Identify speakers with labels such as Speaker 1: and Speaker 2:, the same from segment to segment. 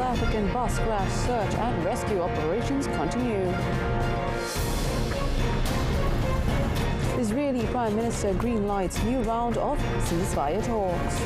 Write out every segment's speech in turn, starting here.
Speaker 1: African bus crash search and rescue operations continue. Israeli Prime Minister greenlights new round of ceasefire talks.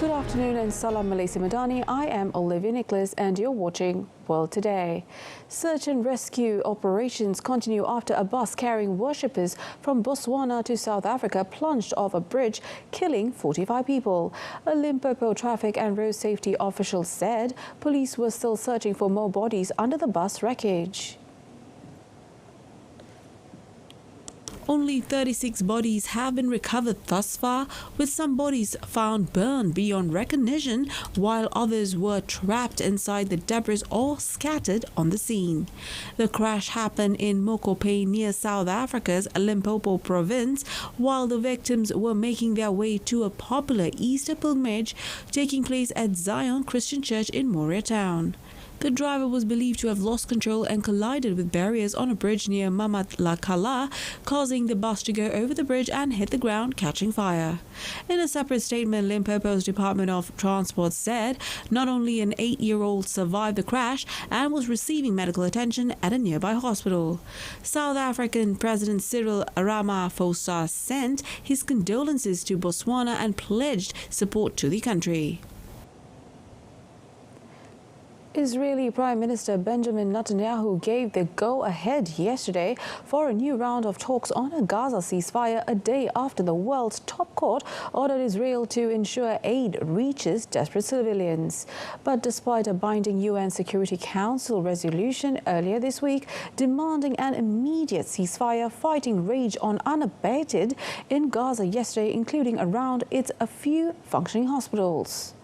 Speaker 1: Good afternoon and Salam Malaysia Madani. I am Olivia Nicholas and you're watching World Today. Search and rescue operations continue after a bus carrying worshippers from Botswana to South Africa plunged off a bridge, killing 45 people. A Limpopo traffic and road safety official said police were still searching for more bodies under the bus wreckage. Only 36 bodies have been recovered thus far, with some bodies found burned beyond recognition, while others were trapped inside the debris or scattered on the scene. The crash happened in Mokopane near South Africa's Limpopo province, while the victims were making their way to a popular Easter pilgrimage taking place at Zion Christian Church in Moria Town. The driver was believed to have lost control and collided with barriers on a bridge near Mamatlakala, causing the bus to go over the bridge and hit the ground, catching fire. In a separate statement, Limpopo's Department of Transport said not only an 8-year-old survived the crash and was receiving medical attention at a nearby hospital. South African President Cyril Ramaphosa sent his condolences to Botswana and pledged support to the country. Israeli Prime Minister Benjamin Netanyahu gave the go-ahead yesterday for a new round of talks on a Gaza ceasefire a day after the world's top court ordered Israel to ensure aid reaches desperate civilians. But despite a binding UN Security Council resolution earlier this week demanding an immediate ceasefire, fighting raged on unabated in Gaza yesterday, including around a few functioning hospitals.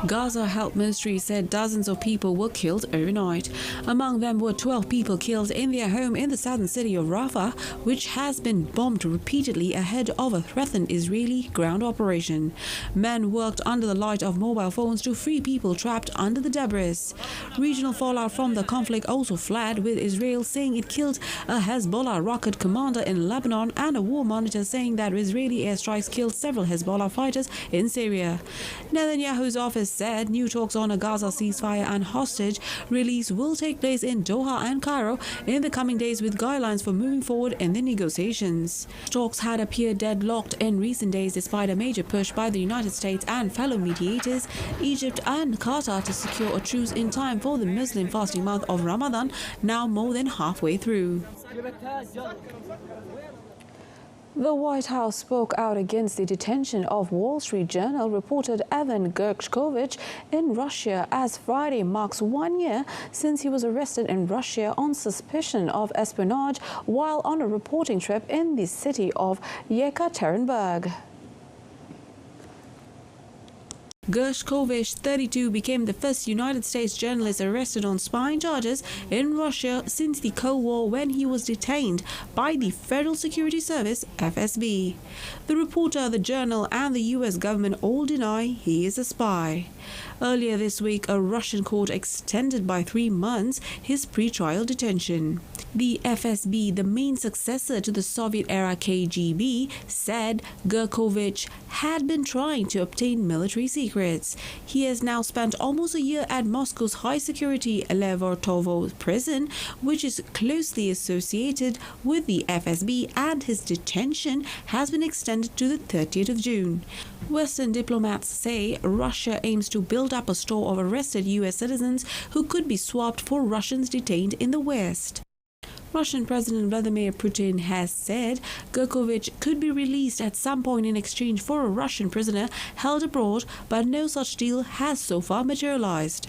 Speaker 1: Gaza Health Ministry said dozens of people were killed overnight. Among them were 12 people killed in their home in the southern city of Rafah, which has been bombed repeatedly ahead of a threatened Israeli ground operation. Men worked under the light of mobile phones to free people trapped under the debris. Regional fallout from the conflict also flared, with Israel saying it killed a Hezbollah rocket commander in Lebanon and a war monitor saying that Israeli airstrikes killed several Hezbollah fighters in Syria. Netanyahu's office said new talks on a Gaza ceasefire and hostage release will take place in Doha and Cairo in the coming days, with guidelines for moving forward in the negotiations. Talks had appeared deadlocked in recent days despite a major push by the United States and fellow mediators, Egypt and Qatar, to secure a truce in time for the Muslim fasting month of Ramadan, now more than halfway through. The White House spoke out against the detention of Wall Street Journal reporter Evan Gershkovich in Russia, as Friday marks 1 year since he was arrested in Russia on suspicion of espionage while on a reporting trip in the city of Yekaterinburg. Gershkovich, 32, became the first United States journalist arrested on spying charges in Russia since the Cold War, when he was detained by the Federal Security Service, FSB. The reporter, the journal, and the U.S. government all deny he is a spy. Earlier this week, a Russian court extended by 3 months his pre-trial detention. The FSB, the main successor to the Soviet-era KGB, said Gershkovich had been trying to obtain military secrets. He has now spent almost a year at Moscow's high-security Leverkusen prison, which is closely associated with the FSB, and his detention has been extended to the 30th of June. Western diplomats say Russia aims to build up a store of arrested U.S. citizens who could be swapped for Russians detained in the West. Russian President Vladimir Putin has said Gershkovich could be released at some point in exchange for a Russian prisoner held abroad, but no such deal has so far materialized.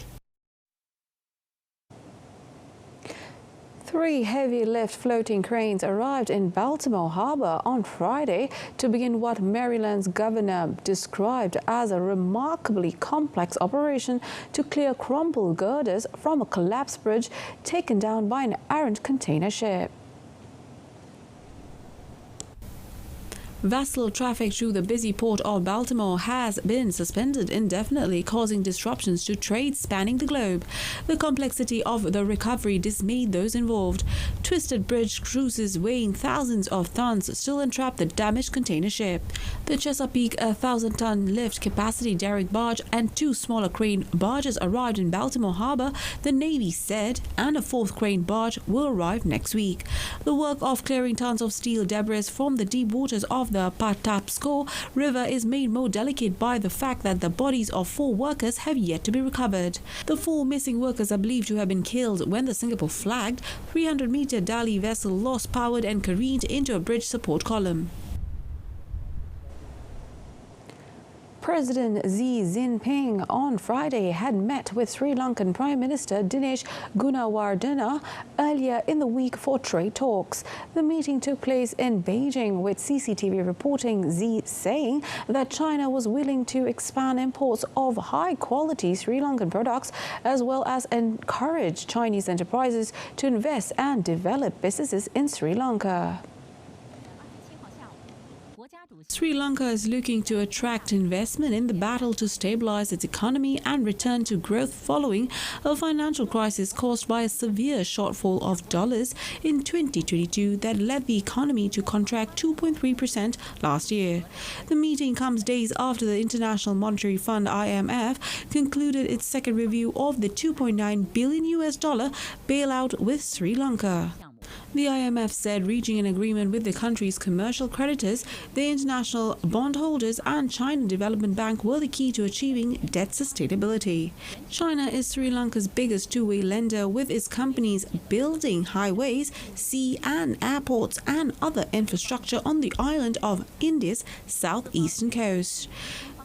Speaker 1: 3 heavy-lift floating cranes arrived in Baltimore Harbor on Friday to begin what Maryland's governor described as a remarkably complex operation to clear crumpled girders from a collapsed bridge taken down by an errant container ship. Vessel traffic through the busy port of Baltimore has been suspended indefinitely, causing disruptions to trade spanning the globe. The complexity of the recovery dismayed those involved. Twisted bridge cruises weighing thousands of tons still entrap the damaged container ship. The Chesapeake, a 1,000-ton lift capacity derrick barge, and 2 smaller crane barges arrived in Baltimore Harbor, the Navy said, and a 4th crane barge will arrive next week. The work of clearing tons of steel debris from the deep waters of the Patapsco River is made more delicate by the fact that the bodies of 4 workers have yet to be recovered. The 4 missing workers are believed to have been killed when the Singapore-flagged 300-meter Dali vessel lost power and careened into a bridge support column. President Xi Jinping on Friday had met with Sri Lankan Prime Minister Dinesh Gunawardena earlier in the week for trade talks. The meeting took place in Beijing, with CCTV reporting Xi saying that China was willing to expand imports of high-quality Sri Lankan products, as well as encourage Chinese enterprises to invest and develop businesses in Sri Lanka. Sri Lanka is looking to attract investment in the battle to stabilize its economy and return to growth following a financial crisis caused by a severe shortfall of dollars in 2022 that led the economy to contract 2.3% last year. The meeting comes days after the International Monetary Fund (IMF) concluded its second review of the $2.9 billion bailout with Sri Lanka. The IMF said reaching an agreement with the country's commercial creditors, the international bondholders and China Development Bank were the key to achieving debt sustainability. China is Sri Lanka's biggest two-way lender, with its companies building highways, sea and airports and other infrastructure on the island of India's southeastern coast.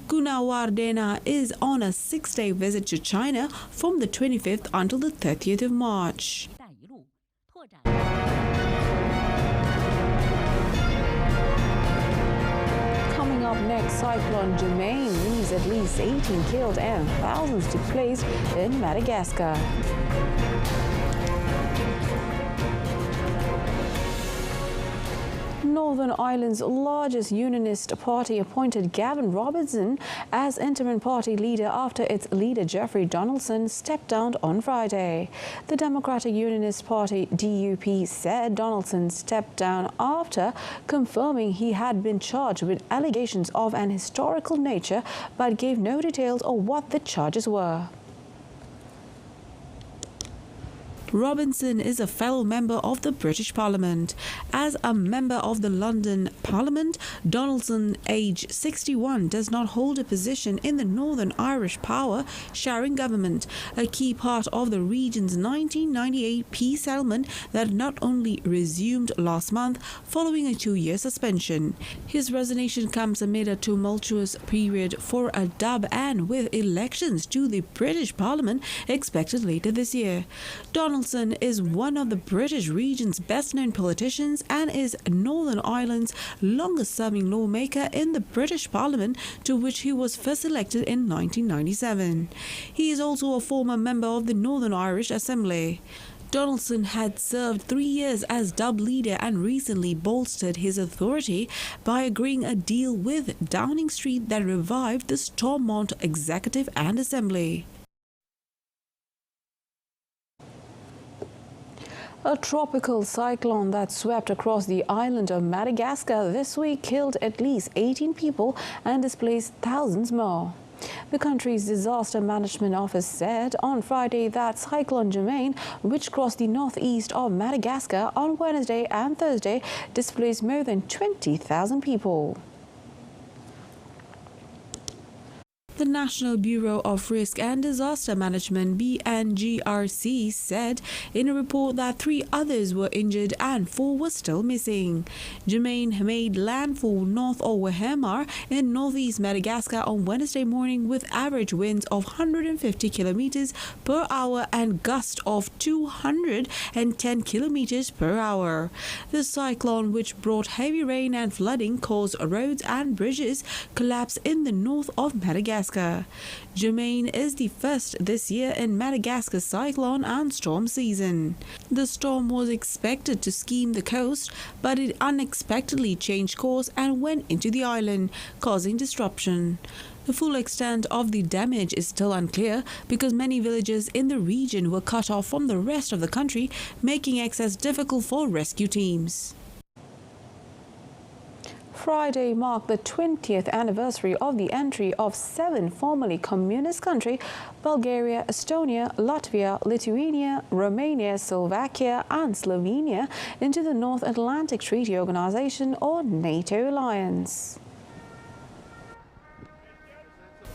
Speaker 1: Gunawardena is on a 6-day visit to China from the 25th until the 30th of March. Coming up next, Cyclone Germain leaves at least 18 killed and thousands displaced in Madagascar. Northern Ireland's largest unionist party appointed Gavin Robertson as interim party leader after its leader Jeffrey Donaldson stepped down on Friday. The Democratic Unionist Party DUP said Donaldson stepped down after confirming he had been charged with allegations of an historical nature, but gave no details of what the charges were. Robinson is a fellow member of the British Parliament. As a member of the London Parliament, Donaldson, aged 61, does not hold a position in the Northern Irish power-sharing government, a key part of the region's 1998 peace settlement that not only resumed last month following a 2-year suspension. His resignation comes amid a tumultuous period for a dub and with elections to the British Parliament expected later this year. Donaldson is one of the British region's best-known politicians and is Northern Ireland's longest-serving lawmaker in the British Parliament, to which he was first elected in 1997. He is also a former member of the Northern Irish Assembly. Donaldson had served 3 years as Dub leader and recently bolstered his authority by agreeing a deal with Downing Street that revived the Stormont Executive and Assembly. A tropical cyclone that swept across the island of Madagascar this week killed at least 18 people and displaced thousands more. The country's disaster management office said on Friday that Cyclone Germain, which crossed the northeast of Madagascar on Wednesday and Thursday, displaced more than 20,000 people. The National Bureau of Risk and Disaster Management (BNGRC) said in a report that 3 others were injured and 4 were still missing. Germain made landfall north of Oppenheimer in northeast Madagascar on Wednesday morning with average winds of 150 kilometers per hour and gusts of 210 kilometers per hour. The cyclone, which brought heavy rain and flooding, caused roads and bridges collapse in the north of Madagascar. Madagascar. Germain is the first this year in Madagascar's cyclone and storm season. The storm was expected to skim the coast, but it unexpectedly changed course and went into the island, causing disruption. The full extent of the damage is still unclear because many villages in the region were cut off from the rest of the country, making access difficult for rescue teams. Friday marked the 20th anniversary of the entry of 7 formerly communist countries, Bulgaria, Estonia, Latvia, Lithuania, Romania, Slovakia and Slovenia, into the North Atlantic Treaty Organization or NATO alliance.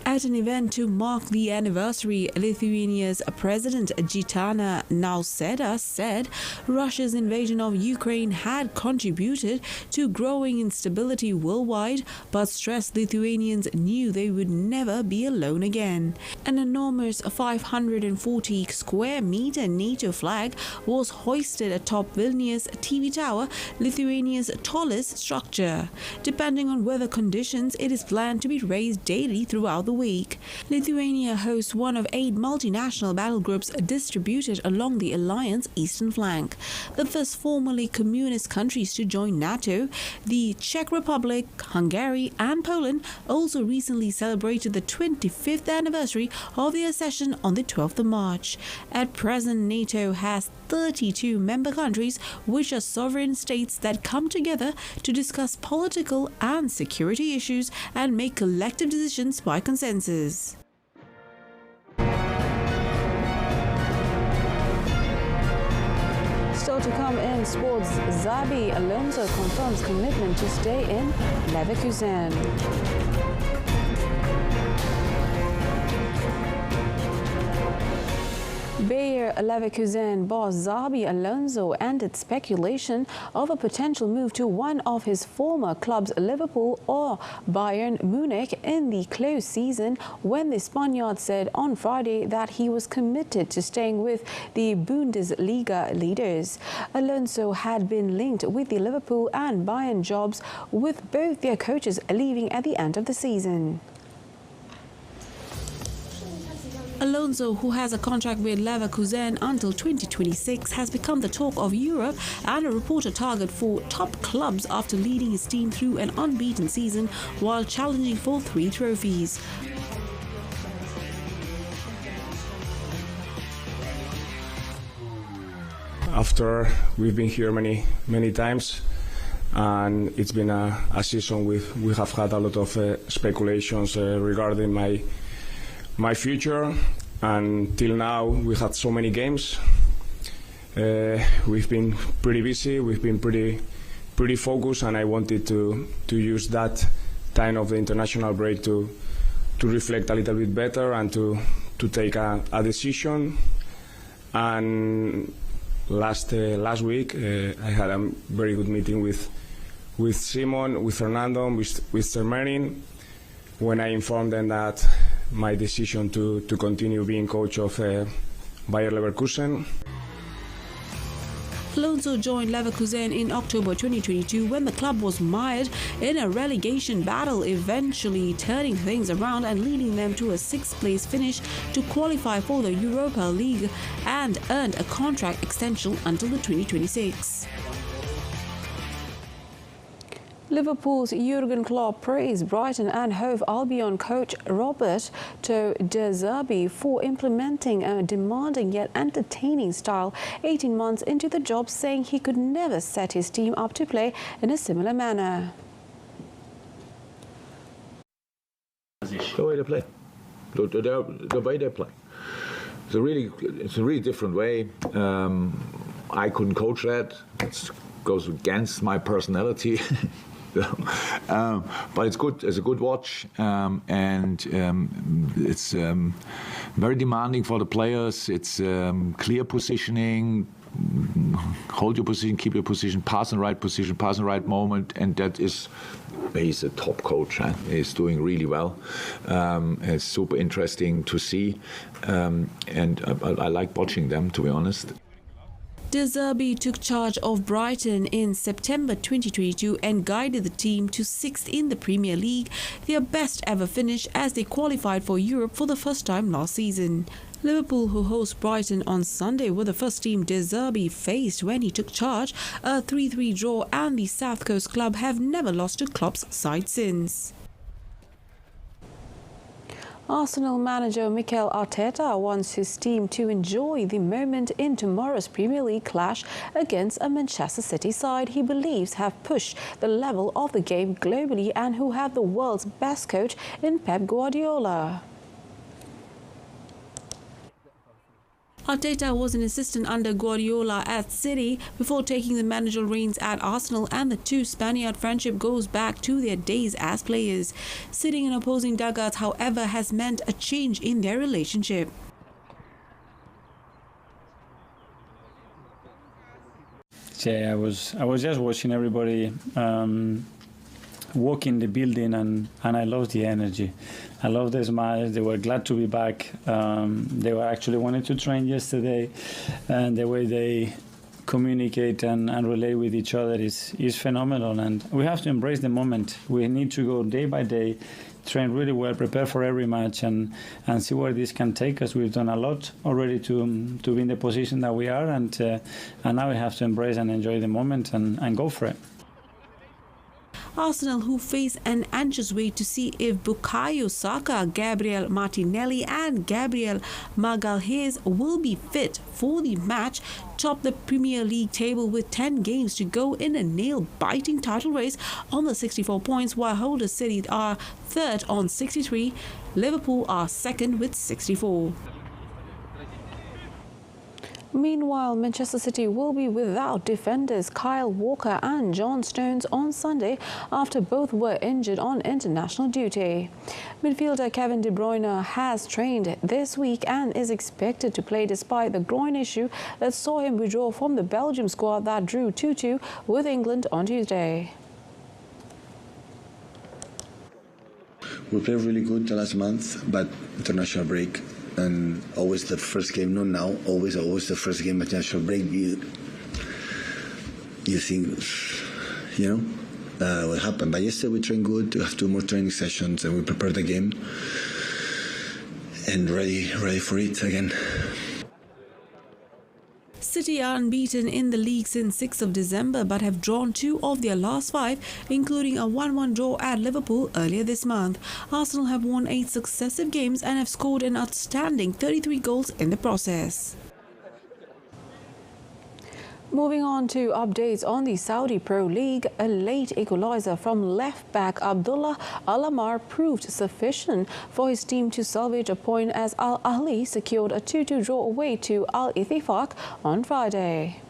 Speaker 1: At an event to mark the anniversary, Lithuania's President Gitana Nausėda said Russia's invasion of Ukraine had contributed to growing instability worldwide, but stressed Lithuanians knew they would never be alone again. An enormous 540 square meter NATO flag was hoisted atop Vilnius TV Tower, Lithuania's tallest structure. Depending on weather conditions, it is planned to be raised daily throughout the week. Lithuania hosts one of 8 multinational battle groups distributed along the alliance's eastern flank. The first formerly communist countries to join NATO, the Czech Republic, Hungary and Poland, also recently celebrated the 25th anniversary of their accession on the 12th of March. At present, NATO has 32 member countries, which are sovereign states that come together to discuss political and security issues and make collective decisions by consensus. Still to come in sports, Xabi Alonso confirms commitment to stay in Leverkusen. Bayer Leverkusen boss Xabi Alonso ended speculation of a potential move to one of his former clubs, Liverpool or Bayern Munich, in the close season when the Spaniard said on Friday that he was committed to staying with the Bundesliga leaders. Alonso had been linked with the Liverpool and Bayern jobs, with both their coaches leaving at the end of the season. Alonso, who has a contract with Leverkusen until 2026, has become the talk of Europe and a reported target for top clubs after leading his team through an unbeaten season while challenging for 3 trophies.
Speaker 2: After we've been here many times, and it's been a season we have had a lot of speculations regarding my future, and till now we had so many games. We've been pretty busy, we've been pretty focused, and I wanted to use that time of the international break to reflect a little bit better and to take a decision. And last week I had a very good meeting with Simon, with Fernando, with Germain, when I informed them that my decision to continue being coach of Bayer Leverkusen.
Speaker 1: Alonso joined Leverkusen in October 2022 when the club was mired in a relegation battle, eventually turning things around and leading them to a 6th place finish to qualify for the Europa League, and earned a contract extension until the 2026. Liverpool's Jurgen Klopp praised Brighton and Hove Albion coach Roberto De Zerbi for implementing a demanding yet entertaining style 18 months into the job, saying he could never set his team up to play in a similar manner.
Speaker 3: The way they play, the way they play. It's a really different way. I couldn't coach that. It goes against my personality. But it's good. It's a good watch, and it's very demanding for the players. It's clear positioning, hold your position, keep your position, pass in the right position, pass in the right moment, and that is. He's a top coach. He's doing really well. It's super interesting to see, and I like watching them, to be honest.
Speaker 1: De Zerbi took charge of Brighton in September 2022 and guided the team to 6th in the Premier League, their best ever finish as they qualified for Europe for the first time last season. Liverpool, who host Brighton on Sunday, were the first team De Zerbi faced when he took charge. A 3-3 draw, and the South Coast club have never lost to Klopp's side since. Arsenal manager Mikel Arteta wants his team to enjoy the moment in tomorrow's Premier League clash against a Manchester City side he believes have pushed the level of the game globally and who have the world's best coach in Pep Guardiola. Arteta was an assistant under Guardiola at City before taking the managerial reins at Arsenal, and the two Spaniard friendship goes back to their days as players. Sitting in opposing dugouts, however, has meant a change in their relationship.
Speaker 4: Yeah, I was just watching everybody walk in the building, and I loved the energy. I loved the smiles. They were glad to be back. They were actually wanting to train yesterday, and the way they communicate and relate with each other is phenomenal. And we have to embrace the moment. We need to go day by day, train really well, prepare for every match, and see where this can take us. We've done a lot already to be in the position that we are, and now we have to embrace and enjoy the moment and go for it.
Speaker 1: Arsenal, who face an anxious wait to see if Bukayo Saka, Gabriel Martinelli and Gabriel Magalhaes will be fit for the match, top the Premier League table with 10 games to go in a nail-biting title race on the 64 points, while holders City are third on 63. Liverpool are second with 64. Meanwhile, Manchester City will be without defenders Kyle Walker and John Stones on Sunday after both were injured on international duty. Midfielder Kevin De Bruyne has trained this week and is expected to play despite the groin issue that saw him withdraw from the Belgium squad that drew 2-2 with England on Tuesday.
Speaker 5: We played really good the last month, but international break. And always the first game, not now, always the first game at national break, you think, what happened. But yesterday we trained good, we have 2 more training sessions, and we prepared the game and ready for it again.
Speaker 1: City are unbeaten in the league since 6th of December but have drawn 2 of their last 5, including a 1-1 draw at Liverpool earlier this month. Arsenal have won 8 successive games and have scored an outstanding 33 goals in the process. Moving on to updates on the Saudi Pro League, a late equaliser from left-back Abdullah Al-Ammar proved sufficient for his team to salvage a point as Al Ahly secured a 2-2 draw away to Al Ittifaq on Friday.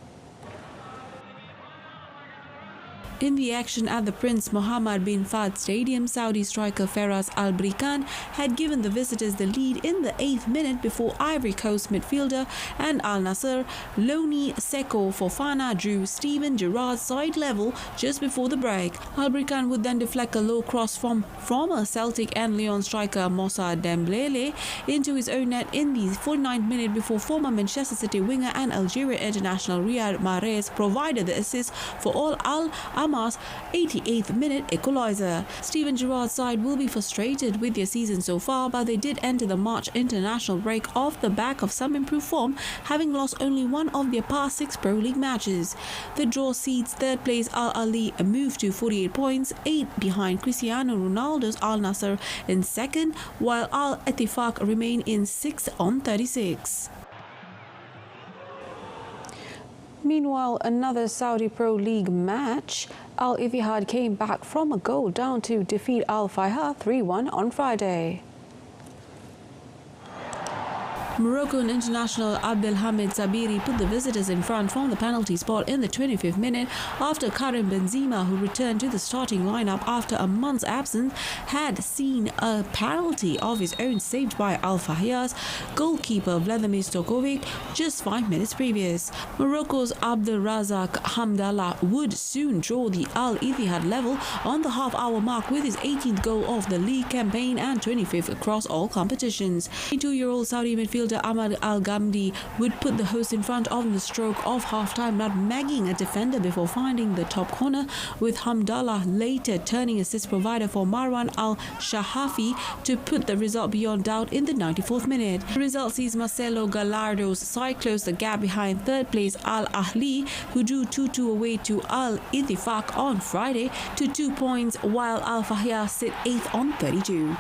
Speaker 1: In the action at the Prince Mohammed bin Fahd Stadium, Saudi striker Faraz Al-Brikan had given the visitors the lead in the 8th minute before Ivory Coast midfielder and Al Nassr Loni Seko Fofana drew Steven Gerrard's side level just before the break. Al-Brikan would then deflect a low cross from former Celtic and Lyon striker Moussa Dembélé into his own net in the 49th minute before former Manchester City winger and Algeria international Riyad Mahrez provided the assist for Al Ammar's 88th minute equaliser. Steven Gerrard's side will be frustrated with their season so far, but they did enter the March international break off the back of some improved form, having lost only 1 of their past 6 Pro League matches. The draw seeds third place Al Ahly move to 48 points, 8 behind Cristiano Ronaldo's Al Nassr in second, while Al Ittifaq remain in 6th on 36. Meanwhile, another Saudi Pro League match, Al Ittihad came back from a goal down to defeat Al Fayha 3-1 on Friday. Moroccan international Abdelhamid Sabiri put the visitors in front from the penalty spot in the 25th minute after Karim Benzema, who returned to the starting lineup after a month's absence, had seen a penalty of his own saved by Al Fayha's goalkeeper Vladimir Stokovic just 5 minutes previous. Morocco's Abdelrazak Hamdallah would soon draw the Al Ittihad level on the half-hour mark with his 18th goal of the league campaign and 25th across all competitions. 22-year-old Saudi midfielder midfielder Ahmad Al-Ghamdi would put the host in front on the stroke of half-time, nutmegging a defender before finding the top corner, with Hamdallah later turning assist provider for Marwan Al-Shahafi to put the result beyond doubt in the 94th minute. The result sees Marcelo Gallardo's side close the gap behind third place Al Ahly, who drew 2-2 away to Al Ittifaq on Friday to 2 points, while Al Fahia sit 8th on 32.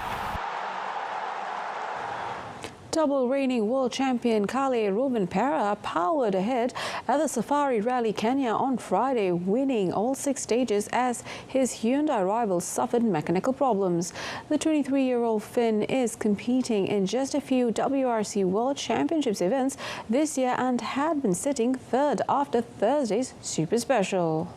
Speaker 1: Double reigning world champion Kale Rovanpera powered ahead at the Safari Rally Kenya on Friday, winning all 6 stages as his Hyundai rival suffered mechanical problems. The 23-year-old Finn is competing in just a few WRC World Championships events this year and had been sitting third after Thursday's Super Special.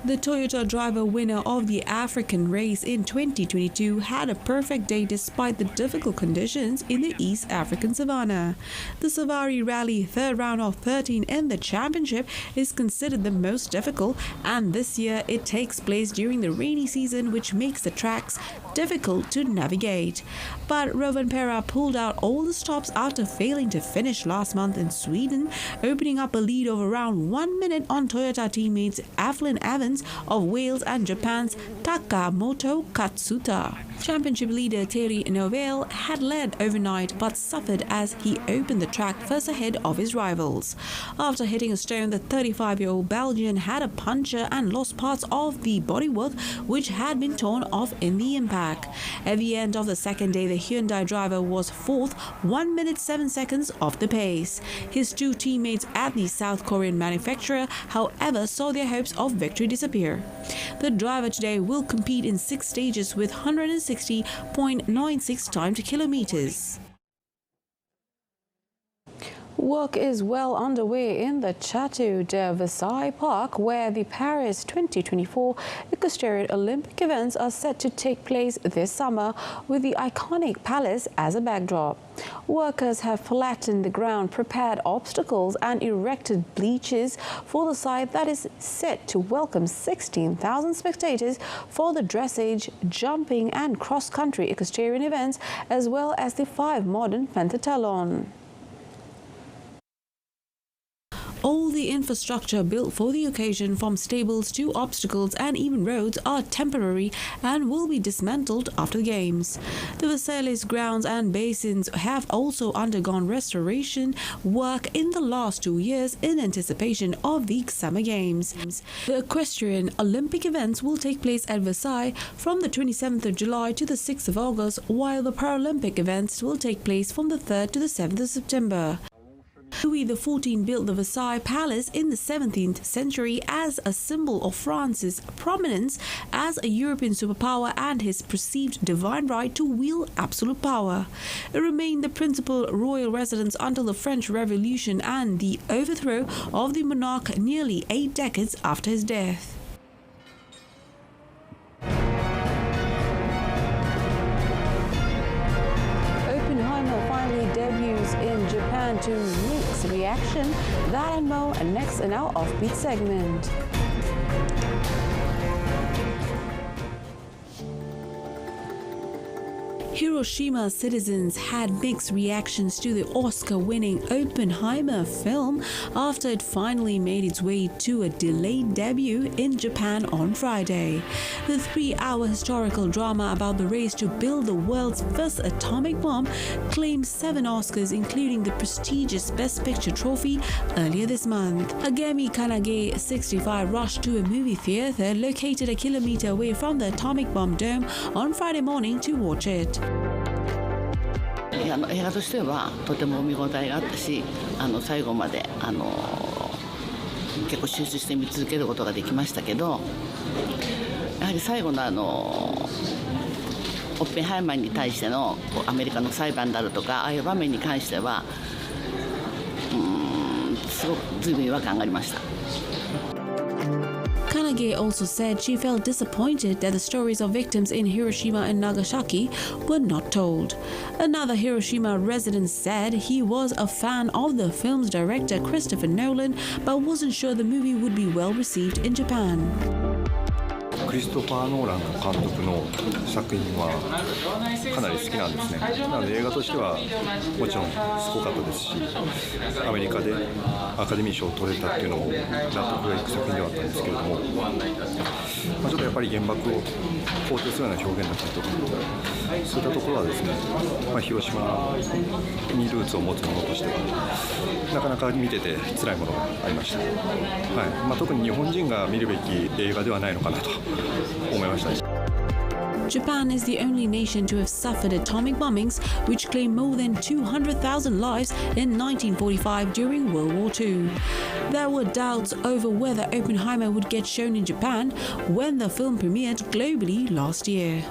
Speaker 1: The Toyota driver winner of the African race in 2022 had a perfect day despite the difficult conditions in the East African savannah. The Safari Rally third round of 13 in the championship is considered the most difficult, and this year it takes place during the rainy season, which makes the tracks difficult to navigate. But Rovanpera pulled out all the stops after failing to finish last month in Sweden, opening up a lead of around 1 minute on Toyota teammates Evelyn Evans of Wales and Japan's Takamoto Katsuta. Championship leader Thierry Neuville had led overnight but suffered as he opened the track first ahead of his rivals. After hitting a stone, the 35-year-old Belgian had a puncture and lost parts of the bodywork which had been torn off in the impact. At the end of the second day, the Hyundai driver was 4th, 1 minute 7 seconds off the pace. His 2 teammates at the South Korean manufacturer, however, saw their hopes of victory disappear. The driver today will compete in 6 stages with 160.96 timed kilometers. Work is well underway in the Château de Versailles Park, where the Paris 2024 Equestrian Olympic events are set to take place this summer, with the iconic palace as a backdrop. Workers have flattened the ground, prepared obstacles and erected bleachers for the site that is set to welcome 16,000 spectators for the dressage, jumping and cross-country equestrian events, as well as the 5 modern pentathlon. All the infrastructure built for the occasion, from stables to obstacles and even roads, are temporary and will be dismantled after the Games. The Versailles grounds and basins have also undergone restoration work in the last 2 years in anticipation of the Summer Games. The Equestrian Olympic events will take place at Versailles from the 27th of July to the 6th of August, while the Paralympic events will take place from the 3rd to the 7th of September. Louis XIV built the Versailles Palace in the 17th century as a symbol of France's prominence as a European superpower and his perceived divine right to wield absolute power. It remained the principal royal residence until the French Revolution and the overthrow of the monarch nearly 8 decades after his death. Oppenheimer finally debuts in Japan to mixed reaction. That and more next in our Offbeat segment. Hiroshima citizens had mixed reactions to the Oscar-winning Oppenheimer film after it finally made its way to a delayed debut in Japan on Friday. The 3-hour historical drama about the race to build the world's first atomic bomb claimed 7 Oscars, including the prestigious Best Picture trophy earlier this month. Agami Kanage, 65, rushed to a movie theater located a kilometer away from the atomic bomb dome on Friday morning to watch it.
Speaker 6: 映画としてはとても見応えがあったし、最後まで結構集中して見続けることができましたけど、やはり最後のオッペンハイマーに対してのアメリカの裁判であるとか、ああいう場面に関してはすごく随分違和感がありました。
Speaker 1: Kanage also said she felt disappointed that the stories of victims in Hiroshima and Nagasaki were not told. Another Hiroshima resident said he was a fan of the film's director Christopher Nolan, but wasn't sure the movie would be well received in Japan.
Speaker 7: クリストファー・ノーラン監督の作品はかなり好きなんですね。なので映画としてはもちろんすごかったですし、アメリカでアカデミー賞を取れたっていうのも納得がいく作品ではあったんですけれども、ちょっとやっぱり原爆を肯定するような表現だったりとか、そういったところはですね、広島にルーツを持つものとしてはなかなか見てて辛いものがありました。特に日本人が見るべき映画ではないのかなと思いました。
Speaker 1: Japan is the only nation to have suffered atomic bombings, which claimed more than 200,000 lives in 1945 during World War II. There were doubts over whether Oppenheimer would get shown in Japan when the film premiered globally last year.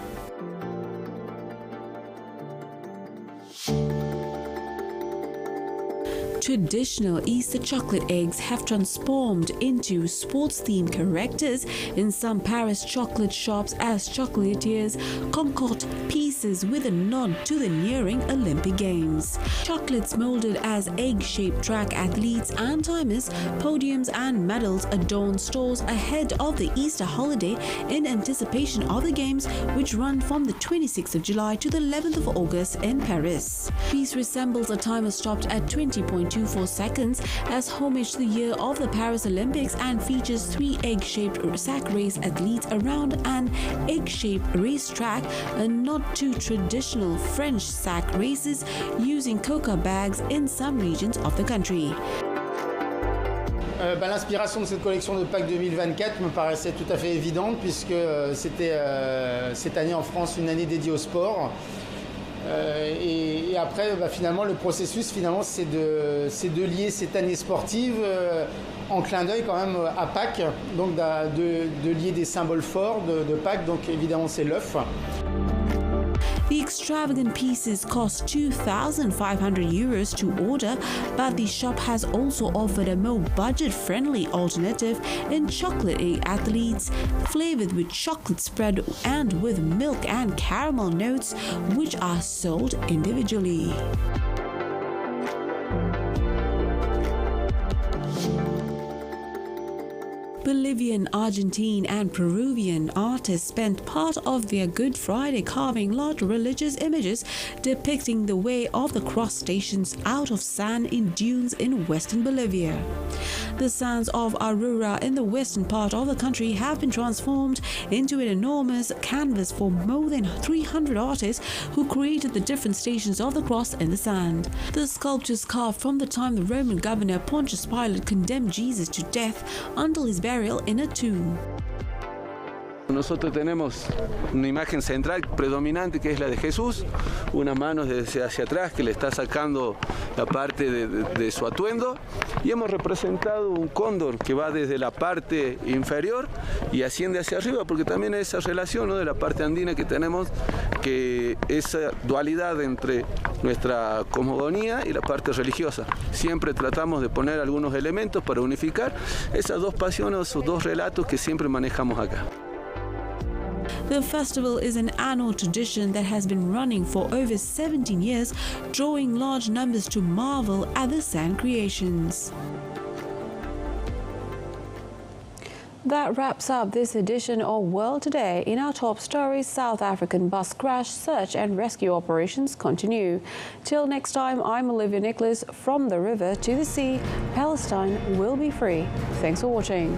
Speaker 1: Traditional Easter chocolate eggs have transformed into sports-themed characters in some Paris chocolate shops as chocolatiers concoct pieces with a nod to the nearing Olympic Games. Chocolates molded as egg-shaped track athletes and timers, podiums and medals adorn stores ahead of the Easter holiday in anticipation of the Games, which run from the 26th of July to the 11th of August in Paris. The piece resembles a timer stopped at 20.24 seconds as homage to the year of the Paris Olympics and features 3 egg-shaped sack race athletes around an egg-shaped racetrack, a nod to traditional French sack races using coca bags in some regions of the country.
Speaker 8: L'inspiration de cette collection de Pâques 2024 me paraissait tout à fait évidente puisque c'était cette année en France une année dédiée au sport. Et après, finalement, le processus, c'est de lier cette année sportive en clin d'œil quand même à Pâques, donc de lier des symboles forts de Pâques, donc évidemment c'est l'œuf.
Speaker 1: The extravagant pieces cost €2,500 to order, but the shop has also offered a more budget-friendly alternative in chocolate egg athletes, flavored with chocolate spread and with milk and caramel notes, which are sold individually. Bolivian, Argentine and Peruvian artists spent part of their Good Friday carving large religious images depicting the way of the cross stations out of sand in dunes in western Bolivia. The sands of Aurora in the western part of the country have been transformed into an enormous canvas for more than 300 artists who created the different stations of the cross in the sand. The sculptures carved from the time the Roman governor Pontius Pilate condemned Jesus to death until his burial in a tomb.
Speaker 9: Nosotros tenemos una imagen central predominante que es la de Jesús, unas manos hacia atrás que le está sacando la parte de su atuendo, y hemos representado un cóndor que va desde la parte inferior y asciende hacia arriba, porque también esa relación, ¿no?, de la parte andina que tenemos, que esa dualidad entre nuestra cosmogonía y la parte religiosa. Siempre tratamos de poner algunos elementos para unificar esas dos pasiones, esos dos relatos que siempre manejamos acá.
Speaker 1: The festival is an annual tradition that has been running for over 17 years, drawing large numbers to marvel at the sand creations. That wraps up this edition of World Today. In our top stories, South African bus crash, search and rescue operations continue. Till next time, I'm Olivia Nicholas. From the river to the sea, Palestine will be free. Thanks for watching.